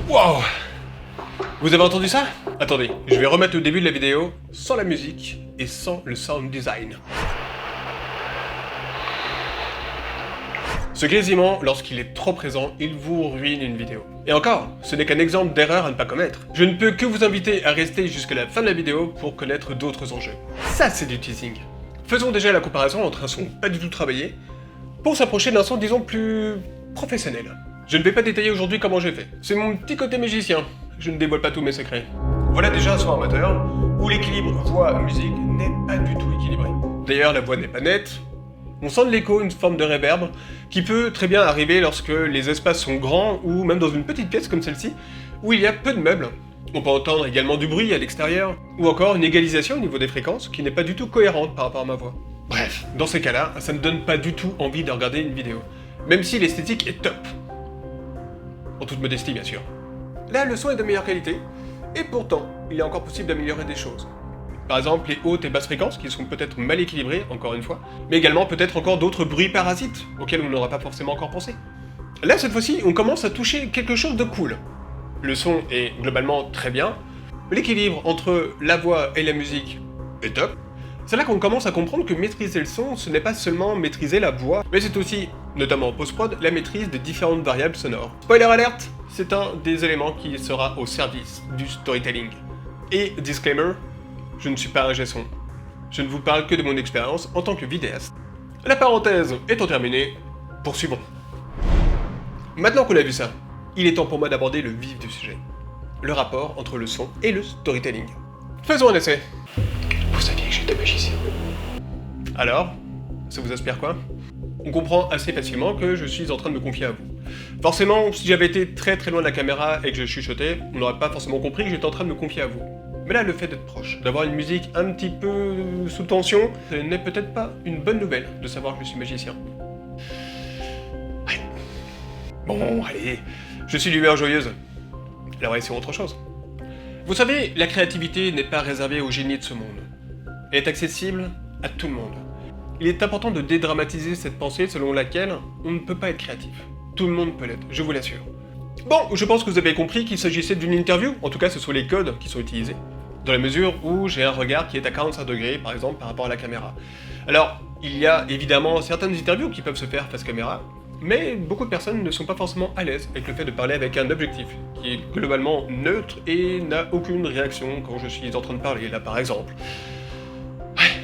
Wow! Vous avez entendu ça? Attendez, je vais remettre le début de la vidéo sans la musique et sans le sound design. Ce grésillement, lorsqu'il est trop présent, il vous ruine une vidéo. Et encore, ce n'est qu'un exemple d'erreur à ne pas commettre. Je ne peux que vous inviter à rester jusqu'à la fin de la vidéo pour connaître d'autres enjeux. Ça, c'est du teasing. Faisons déjà la comparaison entre un son pas du tout travaillé pour s'approcher d'un son, disons, plus professionnel. Je ne vais pas détailler aujourd'hui comment j'ai fait. C'est mon petit côté magicien. Je ne dévoile pas tous mes secrets. Voilà déjà un son amateur où l'équilibre voix-musique n'est pas du tout équilibré. D'ailleurs, la voix n'est pas nette. On sent de l'écho, une forme de réverb, qui peut très bien arriver lorsque les espaces sont grands ou même dans une petite pièce comme celle-ci, où il y a peu de meubles. On peut entendre également du bruit à l'extérieur, ou encore une égalisation au niveau des fréquences qui n'est pas du tout cohérente par rapport à ma voix. Bref, dans ces cas-là, ça ne donne pas du tout envie de regarder une vidéo, même si l'esthétique est top. En toute modestie, bien sûr. Là, le son est de meilleure qualité, et pourtant, il est encore possible d'améliorer des choses. Par exemple, les hautes et basses fréquences qui sont peut-être mal équilibrées, encore une fois, mais également peut-être encore d'autres bruits parasites, auxquels on n'aura pas forcément encore pensé. Là, cette fois-ci, on commence à toucher quelque chose de cool. Le son est globalement très bien, l'équilibre entre la voix et la musique est top. C'est là qu'on commence à comprendre que maîtriser le son, ce n'est pas seulement maîtriser la voix, mais c'est aussi, notamment en post-prod, la maîtrise des différentes variables sonores. Spoiler alert, c'est un des éléments qui sera au service du storytelling. Et disclaimer, je ne suis pas un gesson. Je ne vous parle que de mon expérience en tant que vidéaste. La parenthèse étant terminée, poursuivons. Maintenant qu'on a vu ça, il est temps pour moi d'aborder le vif du sujet. Le rapport entre le son et le storytelling. Faisons un essai. Vous saviez que j'étais magicien. Alors, ça vous inspire quoi? On comprend assez facilement que je suis en train de me confier à vous. Forcément, si j'avais été très loin de la caméra et que je chuchotais, on n'aurait pas forcément compris que j'étais en train de me confier à vous. Mais là, le fait d'être proche, d'avoir une musique un petit peu sous tension, ce n'est peut-être pas une bonne nouvelle de savoir que je suis magicien. Ouais. Bon, allez, je suis d'humeur joyeuse. Alors essayons autre chose. Vous savez, la créativité n'est pas réservée aux génies de ce monde. Elle est accessible à tout le monde. Il est important de dédramatiser cette pensée selon laquelle on ne peut pas être créatif. Tout le monde peut l'être, je vous l'assure. Bon, je pense que vous avez compris qu'il s'agissait d'une interview, en tout cas ce sont les codes qui sont utilisés, dans la mesure où j'ai un regard qui est à 45 degrés, par exemple, par rapport à la caméra. Alors, il y a évidemment certaines interviews qui peuvent se faire face caméra, mais beaucoup de personnes ne sont pas forcément à l'aise avec le fait de parler avec un objectif, qui est globalement neutre et n'a aucune réaction quand je suis en train de parler, là par exemple. Ouais,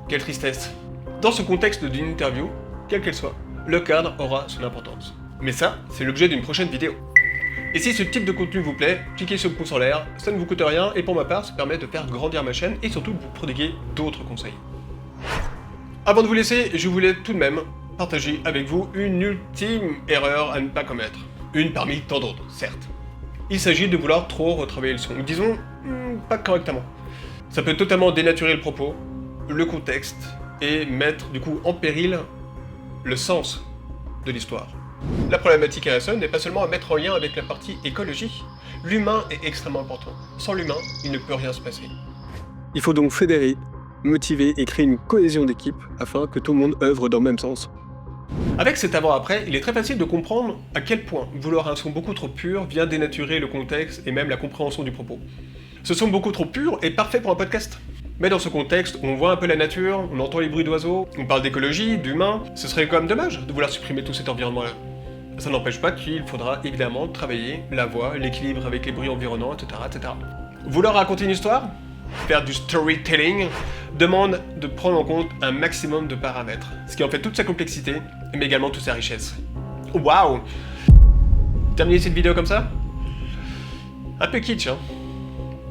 quelle tristesse. Dans ce contexte d'une interview, quelle qu'elle soit, le cadre aura son importance. Mais ça, c'est l'objet d'une prochaine vidéo. Et si ce type de contenu vous plaît, cliquez sur le pouce en l'air, ça ne vous coûte rien, et pour ma part, ça permet de faire grandir ma chaîne et surtout de vous prodiguer d'autres conseils. Avant de vous laisser, je voulais tout de même partager avec vous une ultime erreur à ne pas commettre. Une parmi tant d'autres, certes. Il s'agit de vouloir trop retravailler le son, ou disons, pas correctement. Ça peut totalement dénaturer le propos, le contexte, et mettre du coup en péril le sens de l'histoire. La problématique à la seule n'est pas seulement à mettre en lien avec la partie écologie. L'humain est extrêmement important. Sans l'humain, il ne peut rien se passer. Il faut donc fédérer, motiver et créer une cohésion d'équipe afin que tout le monde œuvre dans le même sens. Avec cet avant-après, il est très facile de comprendre à quel point vouloir un son beaucoup trop pur vient dénaturer le contexte et même la compréhension du propos. Ce son beaucoup trop pur est parfait pour un podcast. Mais dans ce contexte, on voit un peu la nature, on entend les bruits d'oiseaux, on parle d'écologie, d'humains, ce serait quand même dommage de vouloir supprimer tout cet environnement-là. Ça n'empêche pas qu'il faudra évidemment travailler la voix, l'équilibre avec les bruits environnants, etc., etc. Vouloir raconter une histoire, faire du storytelling, demande de prendre en compte un maximum de paramètres, ce qui en fait toute sa complexité, mais également toute sa richesse. Waouh! Terminer cette vidéo comme ça? Un peu kitsch, hein?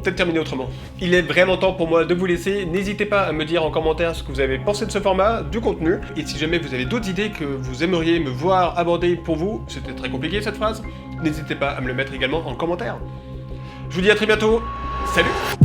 Peut-être terminer autrement. Il est vraiment temps pour moi de vous laisser. N'hésitez pas à me dire en commentaire ce que vous avez pensé de ce format, du contenu. Et si jamais vous avez d'autres idées que vous aimeriez me voir aborder pour vous, c'était très compliqué cette phrase, n'hésitez pas à me le mettre également en commentaire. Je vous dis à très bientôt. Salut!